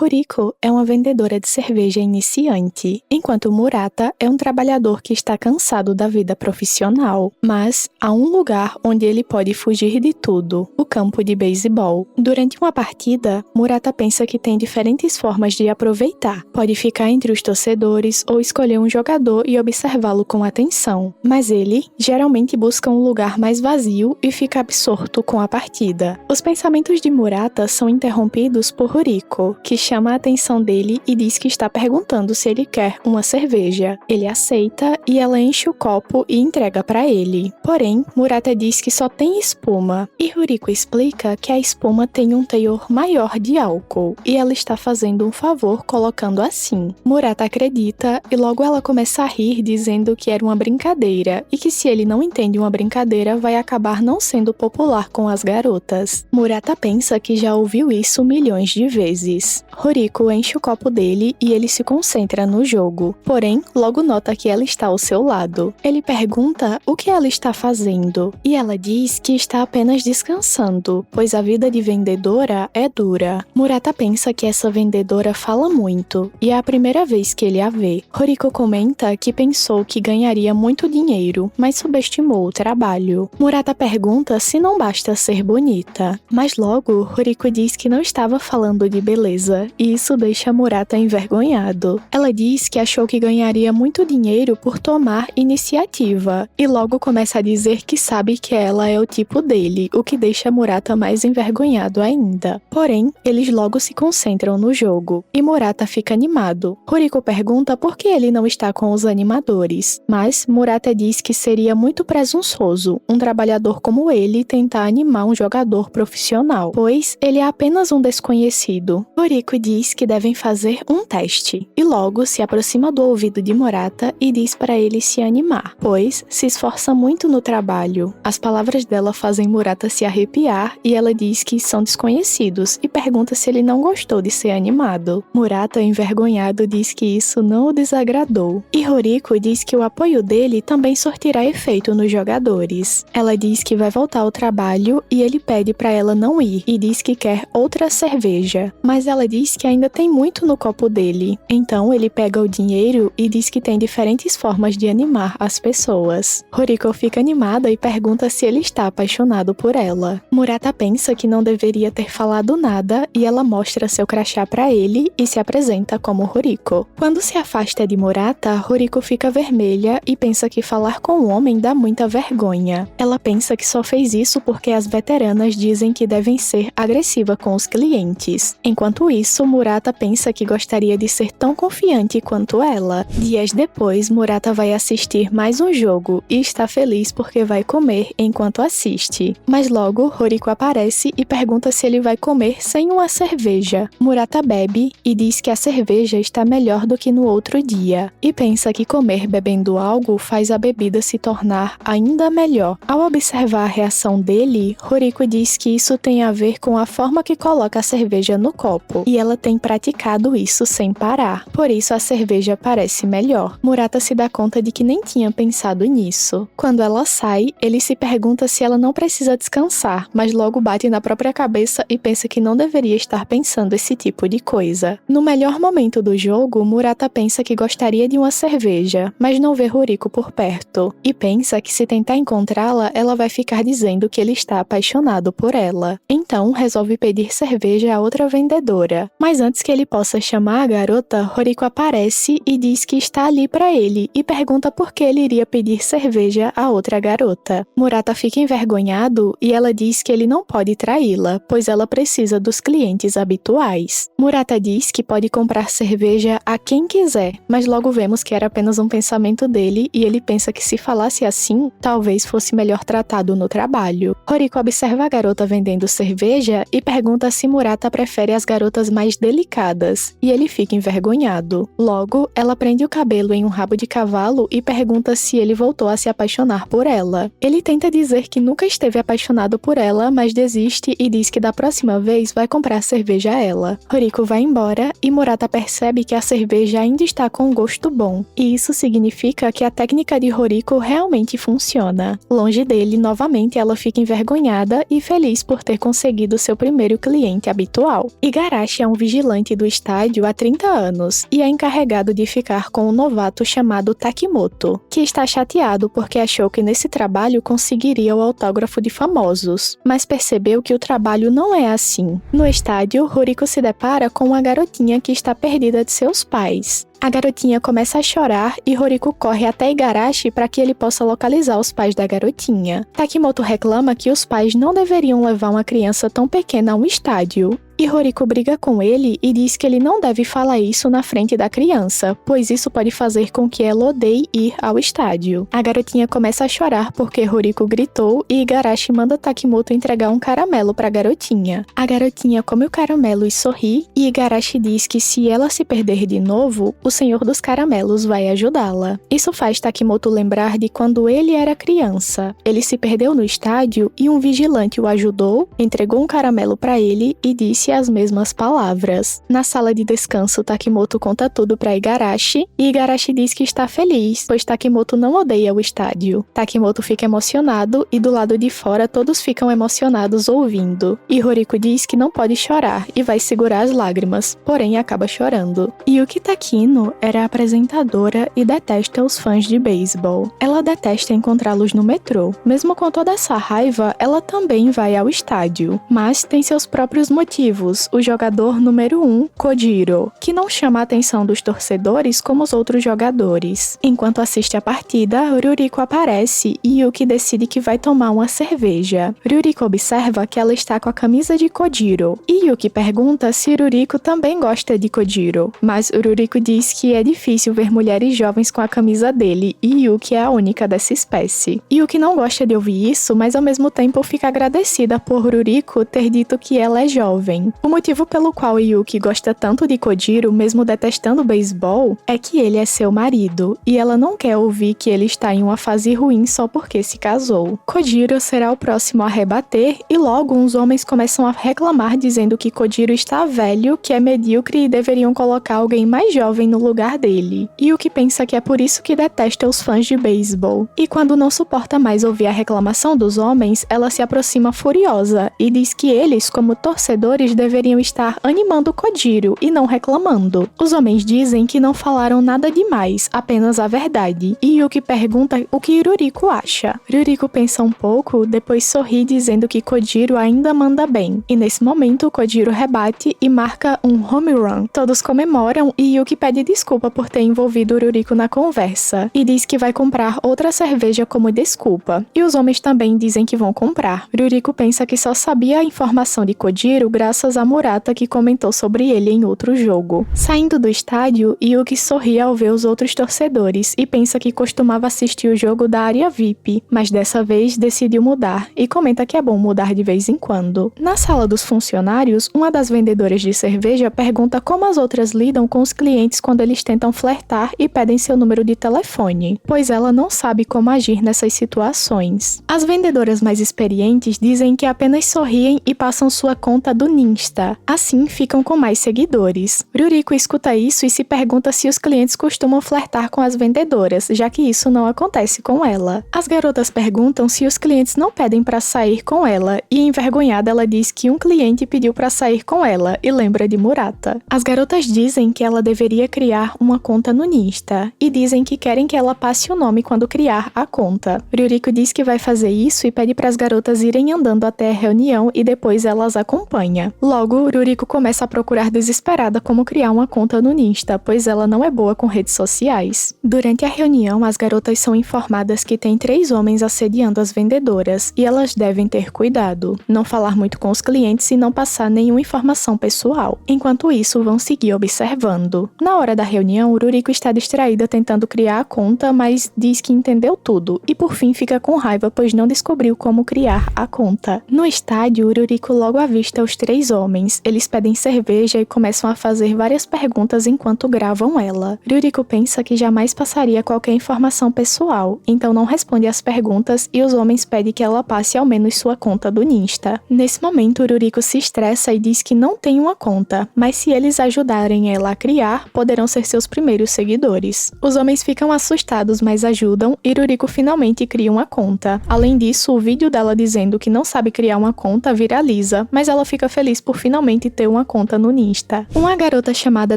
Horiko é uma vendedora de cerveja iniciante, enquanto Murata é um trabalhador que está cansado da vida profissional. Mas há um lugar onde ele pode fugir de tudo: o campo de beisebol. Durante uma partida, Murata pensa que tem diferentes formas de aproveitar. Pode ficar entre os torcedores ou escolher um jogador e observá-lo com atenção. Mas ele geralmente busca um lugar mais vazio e fica absorto com a partida. Os pensamentos de Murata são interrompidos por Horiko, que chama a atenção dele e diz que está perguntando se ele quer uma cerveja. Ele aceita e ela enche o copo e entrega para ele. Porém, Murata diz que só tem espuma, e Horiko explica que a espuma tem um teor maior de álcool, e ela está fazendo um favor colocando assim. Murata acredita e logo ela começa a rir, dizendo que era uma brincadeira, e que se ele não entende uma brincadeira, vai acabar não sendo popular com as garotas. Murata pensa que já ouviu isso milhões de vezes. Horiko enche o copo dele e ele se concentra no jogo. Porém, logo nota que ela está ao seu lado. Ele pergunta o que ela está fazendo, e ela diz que está apenas descansando, pois a vida de vendedora é dura. Murata pensa que essa vendedora fala muito, e é a primeira vez que ele a vê. Horiko comenta que pensou que ganharia muito dinheiro, mas subestimou o trabalho. Murata pergunta se não basta ser bonita, mas logo Horiko diz que não estava falando de beleza, e isso deixa Murata envergonhado. Ela diz que achou que ganharia muito dinheiro por tomar iniciativa, e logo começa a dizer que sabe que ela é o tipo dele, o que deixa Murata mais envergonhado ainda. Porém, eles logo se concentram no jogo, e Murata fica animado. Horiko pergunta por que ele não está com os animadores, mas Murata diz que seria muito presunçoso um trabalhador como ele tentar animar um jogador profissional, pois ele é apenas um desconhecido. Horiko diz que devem fazer um teste, e logo se aproxima do ouvido de Murata e diz para ele se animar, pois se esforça muito no trabalho. As palavras dela fazem Murata se arrepiar e ela diz que são desconhecidos e pergunta se ele não gostou de ser animado. Murata, envergonhado, diz que isso não o desagradou. E Horiko diz que o apoio dele também surtirá efeito nos jogadores. Ela diz que vai voltar ao trabalho e ele pede para ela não ir e diz que quer outra cerveja. Mas ela diz que ainda tem muito no copo dele. Então ele pega o dinheiro e diz que tem diferentes formas de animar as pessoas. Horiko fica animada e pergunta se ele está apaixonado por ela. Murata pensa que não deveria ter falado nada e ela mostra seu crachá para ele e se apresenta como Horiko. Quando se afasta de Murata, Horiko fica vermelha e pensa que falar com o homem dá muita vergonha. Ela pensa que só fez isso porque as veteranas dizem que devem ser agressiva com os clientes. Enquanto isso, Murata pensa que gostaria de ser tão confiante quanto ela. Dias depois, Murata vai assistir mais um jogo e está feliz porque vai comer enquanto assiste. Mas logo, Horiko aparece e pergunta se ele vai comer sem uma cerveja. Murata bebe e diz que a cerveja está melhor do que no outro dia, e pensa que comer bebendo algo faz a bebida se tornar ainda melhor. Ao observar a reação dele, Horiko diz que isso tem a ver com a forma que coloca a cerveja no copo, e ela tem praticado isso sem parar. Por isso a cerveja parece melhor. Murata se dá conta de que nem tinha pensado nisso. Quando ela sai, ele se pergunta se ela não precisa descansar, mas logo bate na própria cabeça e pensa que não deveria estar pensando esse tipo de coisa. No melhor momento do jogo, Murata pensa que gostaria de uma cerveja, mas não vê Horiko por perto, e pensa que se tentar encontrá-la, ela vai ficar dizendo que ele está apaixonado por ela. Então, resolve pedir cerveja a outra vendedora. Mas antes que ele possa chamar a garota, Horiko aparece e diz que está ali para ele, e pergunta por que ele iria pedir cerveja a outra garota. Murata fica envergonhado e ela diz que ele não pode traí-la, pois ela precisa dos clientes habituais. Murata diz que pode comprar cerveja a quem quiser, mas logo vemos que era apenas um pensamento dele e ele pensa que se falasse assim, talvez fosse melhor tratado no trabalho. Horiko observa a garota vendendo cerveja e pergunta se Murata prefere as garotas mais delicadas, e ele fica envergonhado. Logo, ela prende o cabelo em um rabo de cavalo e pergunta se ele voltou a se apaixonar por ela. Ele tenta dizer que nunca esteve apaixonado por ela, mas desiste e diz que da próxima vez vai comprar cerveja a ela. Horiko vai embora e Murata percebe que a cerveja ainda está com um gosto bom, e isso significa que a técnica de Horiko realmente funciona. Longe dele, novamente ela fica envergonhada e feliz por ter conseguido seu primeiro cliente habitual. Igarashi é um vigilante do estádio há 30 anos e é encarregado de ficar com um novato chamado Takimoto, que está chateado porque achou que nesse trabalho conseguiria o autógrafo de famosos, mas percebeu que o trabalho não é assim. No estádio, Ruriko se depara com uma garotinha que está perdida de seus pais. A garotinha começa a chorar e Ruriko corre até Igarashi para que ele possa localizar os pais da garotinha. Takimoto reclama que os pais não deveriam levar uma criança tão pequena a um estádio. E Ruriko briga com ele e diz que ele não deve falar isso na frente da criança, pois isso pode fazer com que ela odeie ir ao estádio. A garotinha começa a chorar porque Ruriko gritou e Igarashi manda Takimoto entregar um caramelo para a garotinha. A garotinha come o caramelo e sorri, e Igarashi diz que se ela se perder de novo, o Senhor dos Caramelos vai ajudá-la. Isso faz Takimoto lembrar de quando ele era criança. Ele se perdeu no estádio e um vigilante o ajudou, entregou um caramelo para ele e disse as mesmas palavras. Na sala de descanso, Takimoto conta tudo para Igarashi e Igarashi diz que está feliz, pois Takimoto não odeia o estádio. Takimoto fica emocionado e do lado de fora todos ficam emocionados ouvindo. E Ruriko diz que não pode chorar e vai segurar as lágrimas, porém acaba chorando. Yuki Takino era apresentadora e detesta os fãs de beisebol. Ela detesta encontrá-los no metrô. Mesmo com toda essa raiva, ela também vai ao estádio, mas tem seus próprios motivos. O jogador número 1, Kojiro, que não chama a atenção dos torcedores como os outros jogadores. Enquanto assiste a partida, Ruriko aparece e Yuki decide que vai tomar uma cerveja. Ruriko observa que ela está com a camisa de Kojiro, e Yuki pergunta se Ruriko também gosta de Kojiro, mas Ruriko diz que é difícil ver mulheres jovens com a camisa dele e Yuki é a única dessa espécie. Yuki não gosta de ouvir isso, mas ao mesmo tempo fica agradecida por Ruriko ter dito que ela é jovem. O motivo pelo qual Yuki gosta tanto de Kojiro, mesmo detestando o beisebol, é que ele é seu marido, e ela não quer ouvir que ele está em uma fase ruim só porque se casou. Kojiro será o próximo a rebater, e logo uns homens começam a reclamar dizendo que Kojiro está velho, que é medíocre e deveriam colocar alguém mais jovem no lugar dele. Yuki pensa que é por isso que detesta os fãs de beisebol. E quando não suporta mais ouvir a reclamação dos homens, ela se aproxima furiosa e diz que eles, como torcedores, deveriam estar animando Kojiro e não reclamando. Os homens dizem que não falaram nada demais, apenas a verdade, e Yuki pergunta o que Ruriko acha. Ruriko pensa um pouco, depois sorri dizendo que Kojiro ainda manda bem, e nesse momento Kojiro rebate e marca um home run. Todos comemoram e Yuki pede desculpa por ter envolvido Ruriko na conversa, e diz que vai comprar outra cerveja como desculpa, e os homens também dizem que vão comprar. Ruriko pensa que só sabia a informação de Kojiro graças a Murata, que comentou sobre ele em outro jogo. Saindo do estádio, Yuki sorri ao ver os outros torcedores e pensa que costumava assistir o jogo da área VIP, mas dessa vez decidiu mudar e comenta que é bom mudar de vez em quando. Na sala dos funcionários, uma das vendedoras de cerveja pergunta como as outras lidam com os clientes quando eles tentam flertar e pedem seu número de telefone, pois ela não sabe como agir nessas situações. As vendedoras mais experientes dizem que apenas sorriem e passam sua conta do Insta. Assim, ficam com mais seguidores. Ruriko escuta isso e se pergunta se os clientes costumam flertar com as vendedoras, já que isso não acontece com ela. As garotas perguntam se os clientes não pedem para sair com ela, e envergonhada ela diz que um cliente pediu para sair com ela e lembra de Murata. As garotas dizem que ela deveria criar uma conta no Insta, e dizem que querem que ela passe o nome quando criar a conta. Ruriko diz que vai fazer isso e pede para as garotas irem andando até a reunião e depois elas acompanham. Logo, Ruriko começa a procurar desesperada como criar uma conta no Insta, pois ela não é boa com redes sociais. Durante a reunião, as garotas são informadas que tem 3 homens assediando as vendedoras, e elas devem ter cuidado, não falar muito com os clientes e não passar nenhuma informação pessoal. Enquanto isso, vão seguir observando. Na hora da reunião, Ruriko está distraída tentando criar a conta, mas diz que entendeu tudo, e por fim fica com raiva pois não descobriu como criar a conta. No estádio, Ruriko logo avista os 3 homens. Eles pedem cerveja e começam a fazer várias perguntas enquanto gravam ela. Ruriko pensa que jamais passaria qualquer informação pessoal, então não responde às perguntas e os homens pedem que ela passe ao menos sua conta do Insta. Nesse momento, Ruriko se estressa e diz que não tem uma conta, mas se eles ajudarem ela a criar, poderão ser seus primeiros seguidores. Os homens ficam assustados, mas ajudam e Ruriko finalmente cria uma conta. Além disso, o vídeo dela dizendo que não sabe criar uma conta viraliza, mas ela fica feliz feliz por finalmente ter uma conta no Insta. Uma garota chamada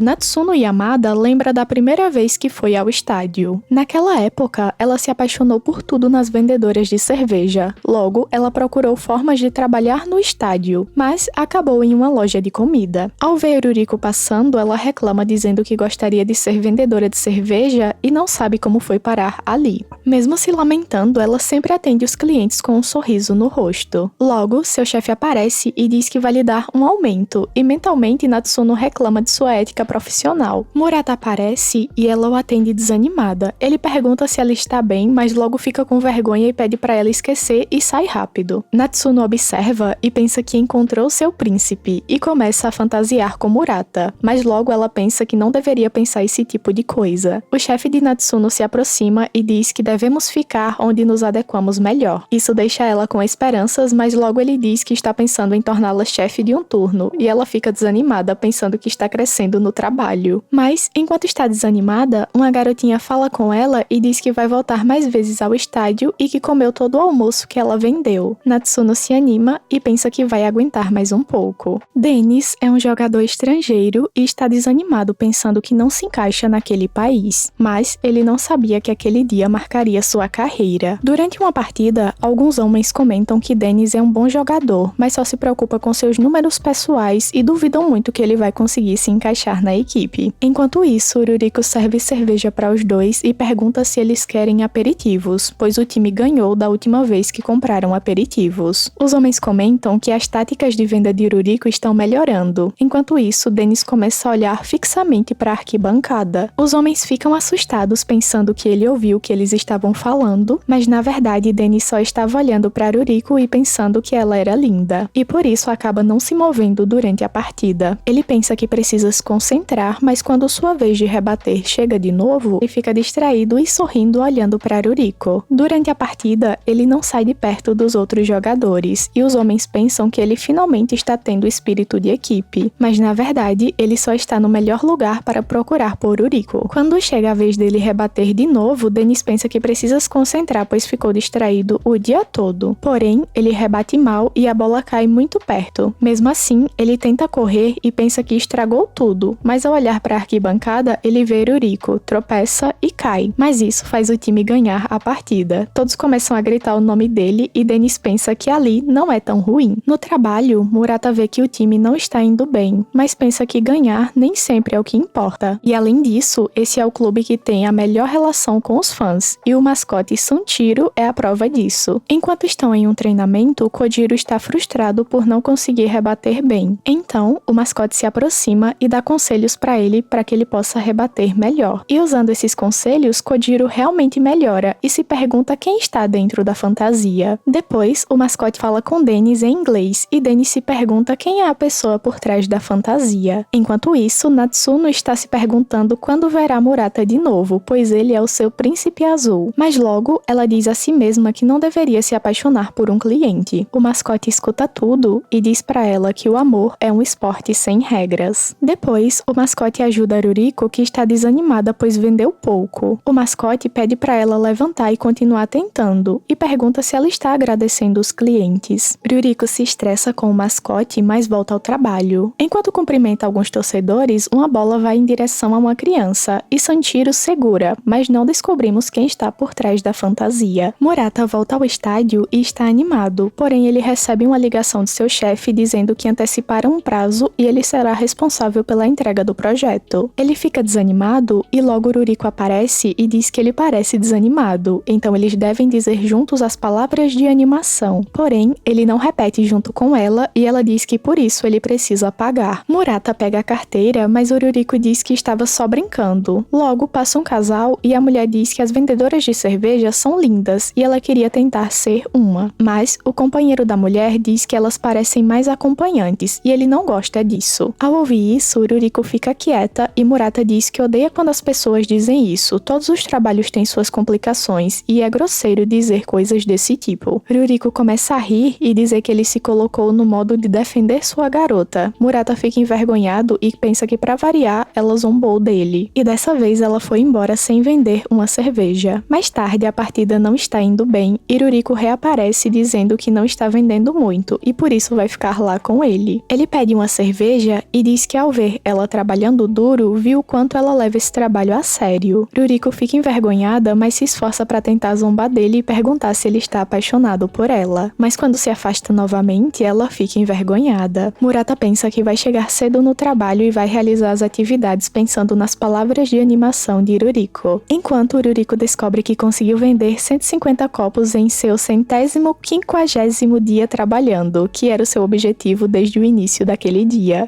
Natsuno Yamada lembra da primeira vez que foi ao estádio. Naquela época, ela se apaixonou por tudo nas vendedoras de cerveja. Logo, ela procurou formas de trabalhar no estádio, mas acabou em uma loja de comida. Ao ver Yuriko passando, ela reclama dizendo que gostaria de ser vendedora de cerveja e não sabe como foi parar ali. Mesmo se lamentando, ela sempre atende os clientes com um sorriso no rosto. Logo, seu chefe aparece e diz que vai lhe dar um aumento, e mentalmente Natsuno reclama de sua ética profissional. Murata aparece e ela o atende desanimada. Ele pergunta se ela está bem, mas logo fica com vergonha e pede para ela esquecer e sai rápido. Natsuno observa e pensa que encontrou seu príncipe e começa a fantasiar com Murata, mas logo ela pensa que não deveria pensar esse tipo de coisa. O chefe de Natsuno se aproxima e diz que devemos ficar onde nos adequamos melhor. Isso deixa ela com esperanças, mas logo ele diz que está pensando em torná-la chefe de um turno, e ela fica desanimada pensando que está crescendo no trabalho. Mas, enquanto está desanimada, uma garotinha fala com ela e diz que vai voltar mais vezes ao estádio e que comeu todo o almoço que ela vendeu. Natsuno se anima e pensa que vai aguentar mais um pouco. Dennis é um jogador estrangeiro e está desanimado pensando que não se encaixa naquele país, mas ele não sabia que aquele dia marcaria sua carreira. Durante uma partida, alguns homens comentam que Dennis é um bom jogador, mas só se preocupa com seus números pessoais e duvidam muito que ele vai conseguir se encaixar na equipe. Enquanto isso, Yuriko serve cerveja para os dois e pergunta se eles querem aperitivos, pois o time ganhou da última vez que compraram aperitivos. Os homens comentam que as táticas de venda de Yuriko estão melhorando. Enquanto isso, Dennis começa a olhar fixamente para a arquibancada. Os homens ficam assustados pensando que ele ouviu o que eles estavam falando, mas na verdade Dennis só estava olhando para Yuriko e pensando que ela era linda, e por isso acaba não se movendo durante a partida. Ele pensa que precisa se concentrar, mas quando sua vez de rebater chega de novo, ele fica distraído e sorrindo olhando para Yuriko. Durante a partida, ele não sai de perto dos outros jogadores, e os homens pensam que ele finalmente está tendo espírito de equipe, mas na verdade ele só está no melhor lugar para procurar por Yuriko. Quando chega a vez dele rebater de novo, Dennis pensa que precisa se concentrar, pois ficou distraído o dia todo. Porém, ele rebate mal e a bola cai muito perto. Mesmo assim, ele tenta correr e pensa que estragou tudo, mas ao olhar para a arquibancada, ele vê Yuriko, tropeça e cai. Mas isso faz o time ganhar a partida. Todos começam a gritar o nome dele e Dennis pensa que ali não é tão ruim. No trabalho, Murata vê que o time não está indo bem, mas pensa que ganhar nem sempre é o que importa. E além disso, esse é o clube que tem a melhor relação com os fãs, e o mascote Sanchiro é a prova disso. Enquanto estão em um treinamento, Kojiro está frustrado por não conseguir rebater bem. Então, o mascote se aproxima e dá conselhos para que ele possa rebater melhor. E usando esses conselhos, Kojiro realmente melhora e se pergunta quem está dentro da fantasia. Depois, o mascote fala com Dennis em inglês e Dennis se pergunta quem é a pessoa por trás da fantasia. Enquanto isso, Natsuno está se perguntando quando verá Murata de novo, pois ele é o seu príncipe azul. Mas logo, ela diz a si mesma que não deveria se apaixonar por um cliente. O mascote escuta tudo e diz para ela que o amor é um esporte sem regras. Depois, o mascote ajuda Yuriko, que está desanimada pois vendeu pouco. O mascote pede para ela levantar e continuar tentando, e pergunta se ela está agradecendo os clientes. Yuriko se estressa com o mascote, mas volta ao trabalho. Enquanto cumprimenta alguns torcedores, uma bola vai em direção a uma criança, e Sanchiro segura, mas não descobrimos quem está por trás da fantasia. Murata volta ao estádio e está animado, porém ele recebe uma ligação de seu chefe dizendo que anteciparam um prazo e ele será responsável pela entrega do projeto. Ele fica desanimado e logo Yuriko aparece e diz que ele parece desanimado, então eles devem dizer juntos as palavras de animação. Porém, ele não repete junto com ela e ela diz que por isso ele precisa pagar. Murata pega a carteira, mas Yuriko diz que estava só brincando. Logo passa um casal e a mulher diz que as vendedoras de cerveja são lindas e ela queria tentar ser uma. Mas o companheiro da mulher diz que elas parecem mais acompanhantes e ele não gosta disso. Ao ouvir isso, Yuriko fica quieta e Murata diz que odeia quando as pessoas dizem isso. Todos os trabalhos têm suas complicações e é grosseiro dizer coisas desse tipo. Yuriko começa a rir e dizer que ele se colocou no modo de defender sua garota. Murata fica envergonhado e pensa que para variar, ela zombou dele. E dessa vez ela foi embora sem vender uma cerveja. Mais tarde, a partida não está indo bem e Yuriko reaparece dizendo que não está vendendo muito e por isso vai ficar lá com com ele. Ele pede uma cerveja e diz que ao ver ela trabalhando duro, viu o quanto ela leva esse trabalho a sério. Ruriko fica envergonhada, mas se esforça para tentar zombar dele e perguntar se ele está apaixonado por ela. Mas quando se afasta novamente, ela fica envergonhada. Murata pensa que vai chegar cedo no trabalho e vai realizar as atividades pensando nas palavras de animação de Ruriko. Enquanto Ruriko descobre que conseguiu vender 150 copos em seu 150º dia trabalhando, que era o seu objetivo desde o início daquele dia.